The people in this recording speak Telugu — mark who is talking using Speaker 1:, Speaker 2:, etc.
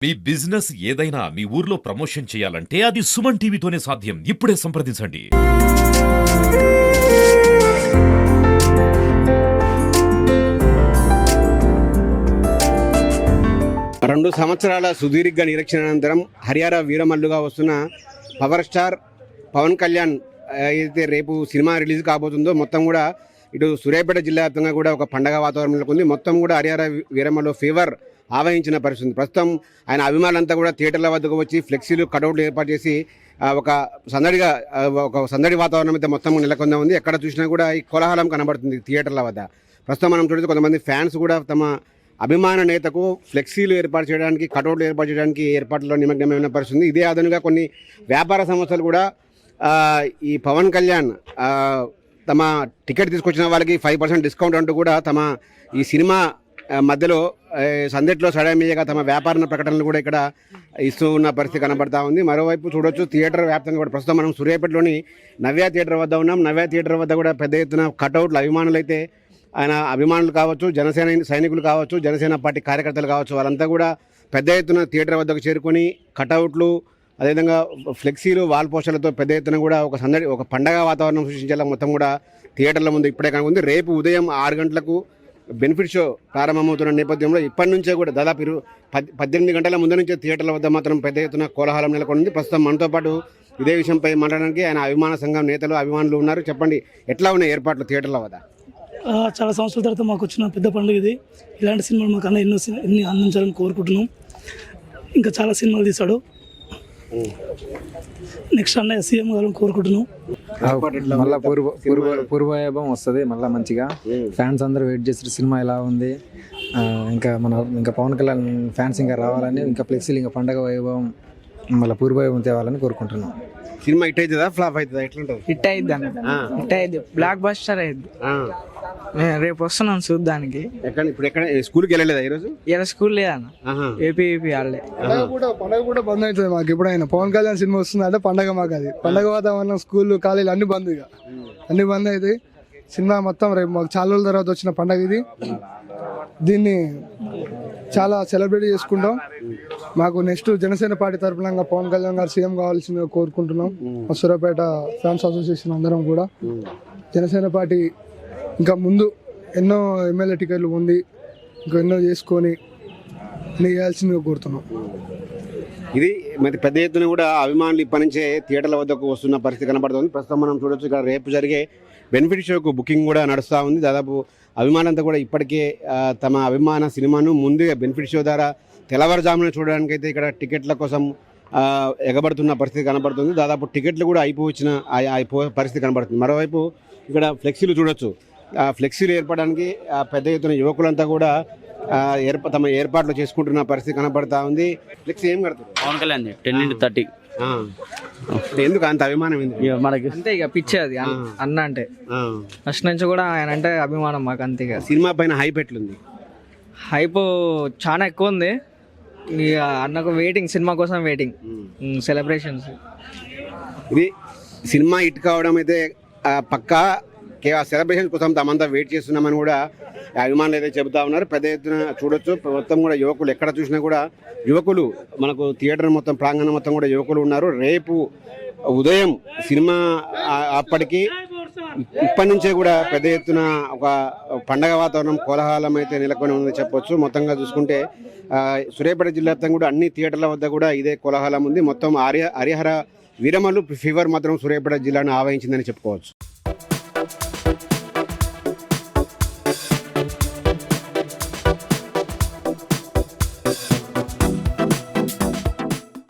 Speaker 1: మీ బిజినెస్ ఏదైనా మీ ఊర్లో ప్రమోషన్ చేయాలంటే అది సుమన్ టీవీతోనే సాధ్యం. ఇప్పుడే సంప్రదించండి.
Speaker 2: 2 సంవత్సరాల సుదీర్ఘ నిరీక్షణ అనంతరం హరియారా వీరమల్లుగా వస్తున్న పవర్ స్టార్ పవన్ కళ్యాణ్ ఏదైతే రేపు సినిమా రిలీజ్ కాబోతుందో మొత్తం కూడా ఇటు సూర్యాపేట జిల్లా వ్యాప్తంగా కూడా ఒక పండగ వాతావరణంలో ఉంది. మొత్తం కూడా హరియారా వీరమల్లు ఫీవర్ ఆవహించిన పరిస్థితి. ప్రస్తుతం ఆయన అభిమానులంతా కూడా థియేటర్ల వద్దకు వచ్చి ఫ్లెక్సీలు కటౌట్లు ఏర్పాటు చేసి ఒక సందడి వాతావరణం అయితే మొత్తం నెలకొందా ఉంది. ఎక్కడ చూసినా కూడా ఈ కోలాహలం కనబడుతుంది థియేటర్ల వద్ద. ప్రస్తుతం మనం చూడొచ్చు, కొంతమంది ఫ్యాన్స్ కూడా తమ అభిమాన నేతకు ఫ్లెక్సీలు ఏర్పాటు చేయడానికి, కటౌట్లు ఏర్పాటు చేయడానికి ఏర్పాట్లలో నిమగ్నమైన పరిస్థితుంది. ఇదే అదనుగా కొన్ని వ్యాపార సంస్థలు కూడా ఈ పవన్ కళ్యాణ్ తమ టికెట్ తీసుకొచ్చిన వాళ్ళకి 5% డిస్కౌంట్ అంటూ కూడా తమ ఈ సినిమా మధ్యలో సందడిలో సడమీయగా తమ వ్యాపార ప్రకటనలు కూడా ఇక్కడ ఇస్తూ ఉన్న పరిస్థితి కనబడతా ఉంది. మరోవైపు చూడొచ్చు, థియేటర్ వ్యాప్తంగా కూడా ప్రస్తుతం మనం సూర్యాపేటలోని నవ్య థియేటర్ వద్ద ఉన్నాం. నవ్య థియేటర్ వద్ద కూడా పెద్ద ఎత్తున కటౌట్లు అభిమానులు అయితే, ఆయన అభిమానులు కావచ్చు, జనసేన సైనికులు కావచ్చు, జనసేన పార్టీ కార్యకర్తలు కావచ్చు, వాళ్ళంతా కూడా పెద్ద ఎత్తున థియేటర్ వద్దకు చేరుకొని కటౌట్లు, అదేవిధంగా ఫ్లెక్సీలు, వాల్ పోస్టర్లతో పెద్ద ఎత్తున కూడా ఒక పండగ వాతావరణం సృష్టించేలా మొత్తం కూడా థియేటర్ల ముందు ఇప్పుడే కనుకుంది. రేపు ఉదయం 6 గంటలకు బెనిఫిట్ షో ప్రారంభమవుతున్న నేపథ్యంలో ఇప్పటి నుంచే కూడా దాదాపు 18 గంటల ముందు నుంచే థియేటర్ల వద్ద మాత్రం పెద్ద ఎత్తున కోలాహలం నెలకొంది. ప్రస్తుతం మనతో పాటు ఇదే విషయంపై మాట్లాడడానికి ఆయన అభిమాన సంఘం నేతలు, అభిమానులు ఉన్నారు. చెప్పండి, ఎట్లా ఉన్నాయి ఏర్పాట్లు థియేటర్ల వద్ద?
Speaker 3: చాలా సంవత్సరాల తర్వాత మాకు వచ్చిన పెద్ద పండుగ ఇది. ఇలాంటి సినిమాలు మాకు అన్న ఎన్ని అందించాలని కోరుకుంటున్నాం. ఇంకా చాలా సినిమాలు తీశాడు. నెక్స్ట్ అన్నయ్య సీఎం గారు కోరుకుంటున్నాం.
Speaker 4: మళ్ళీ పూర్వవైభవం వస్తుంది. మళ్ళీ మంచిగా ఫ్యాన్స్ అందరూ వెయిట్ చేస్తారు సినిమా ఎలా ఉంది. ఇంకా పవన్ కళ్యాణ్ ఫ్యాన్స్ ఇంకా రావాలని, ఇంకా ఫ్లెక్సీలు, ఇంకా పండగ వైభవం, మళ్ళీ పూర్వవైభవం తేవాలని కోరుకుంటున్నాం.
Speaker 2: సినిమా హిట్ అవుతుందా, ఫ్లాప్ అవుతుందా, ఎట్లుంటుంది?
Speaker 5: హిట్ అయింది అన్న, హిట్ అయింది, బ్లాక్ బస్టర్ అయింది. రేపు వస్తున్నాను చూడ్డానికి.
Speaker 2: ఎక్కడ స్కూల్కి వెళ్ళలేదా ఈరోజు?
Speaker 5: ఇలా స్కూల్ లేదన్న, ఏపీ ఆడలే.
Speaker 6: పండగ కూడా బంద్ అవుతుంది మాకు. ఎప్పుడైనా పవన్ కళ్యాణ్ సినిమా వస్తుంది అంటే పండగ మాకు. అది పండగ వాతావరణం, స్కూల్, కాలేజీలు అన్ని బంద్. ఇక అన్ని బంద్ అవుతాయి. సినిమా మొత్తం రేపు మాకు చాలా రోజుల తర్వాత వచ్చిన పండగ ఇది. దీన్ని చాలా సెలబ్రేట్ చేసుకుంటాం. మాకు నెక్స్ట్ జనసేన పార్టీ తరఫున పవన్ కళ్యాణ్ గారు సీఎం కావాల్సిందిగా కోరుకుంటున్నాం. సూర్యాపేట ఫ్యాన్స్ అసోసియేషన్ అందరం కూడా జనసేన పార్టీ ఇంకా ముందు ఎన్నో ఎమ్మెల్యే టికెట్లు ఉంది, ఇంకా ఎన్నో చేసుకొని వేయాల్సిందిగా కోరుతున్నాం.
Speaker 2: ఇది మరి పెద్ద ఎత్తున కూడా అభిమానులు ఇప్పటి నుంచే థియేటర్ల వద్దకు వస్తున్న పరిస్థితి కనబడుతుంది. ప్రస్తుతం మనం చూడొచ్చు, ఇక్కడ రేపు జరిగే బెనిఫిట్ షోకు బుకింగ్ కూడా నడుస్తూ ఉంది. దాదాపు అభిమానులంతా కూడా ఇప్పటికే తమ అభిమాన సినిమాను ముందుగా బెనిఫిట్ షో ద్వారా తెల్లవారుజామున చూడడానికి అయితే ఇక్కడ టికెట్ల కోసం ఎగబడుతున్న పరిస్థితి కనబడుతుంది. దాదాపు టికెట్లు కూడా అయిపోవచ్చిన పరిస్థితి కనబడుతుంది. మరోవైపు ఇక్కడ ఫ్లెక్సీలు చూడొచ్చు. ఫ్లెక్సీలు ఏర్పడడానికి పెద్ద ఎత్తున యువకులంతా కూడా తమ ఏర్పాట్లు చేసుకుంటున్న పరిస్థితి కనబడతా ఉంది. ఫ్లెక్సీ ఏం కడతారు?
Speaker 7: పవన్ కళ్యాణ్ 10x30.
Speaker 2: ఎందుకు అంత అభిమానం?
Speaker 5: మనకి అంతే, ఇక పిచ్చే అది అన్న అంటే. ఫస్ట్ నుంచి కూడా ఆయన అంటే అభిమానం మాకు. అంతే.
Speaker 2: సినిమా పైన హైప్ ఎట్లుంది?
Speaker 5: హైప్ చాలా ఎక్కువ ఉంది. ఇక అన్నకు వెయిటింగ్, సినిమా కోసం వెయిటింగ్, సెలబ్రేషన్స్.
Speaker 2: ఇది సినిమా హిట్ కావడం అయితే పక్కా. సెలబ్రేషన్ కోసం తమంతా వెయిట్ చేస్తున్నామని కూడా అభిమానులు అయితే చెబుతా ఉన్నారు. పెద్ద ఎత్తున చూడొచ్చు, మొత్తం కూడా యువకులు, ఎక్కడ చూసినా కూడా యువకులు, మనకు థియేటర్ మొత్తం ప్రాంగణం మొత్తం కూడా యువకులు ఉన్నారు. రేపు ఉదయం సినిమా అప్పటికి ఇప్పటి నుంచే కూడా పెద్ద ఎత్తున ఒక పండగ వాతావరణం, కోలాహలం అయితే నెలకొని ఉందని చెప్పొచ్చు. మొత్తంగా చూసుకుంటే సూర్యాపేట జిల్లా వ్యాప్తంగా కూడా అన్ని థియేటర్ల వద్ద కూడా ఇదే కోలాహలం ఉంది. మొత్తం హరిహర వీరమల్లు ఫీవర్ మాత్రం సూర్యాపేట జిల్లాను ఆవహించిందని చెప్పుకోవచ్చు.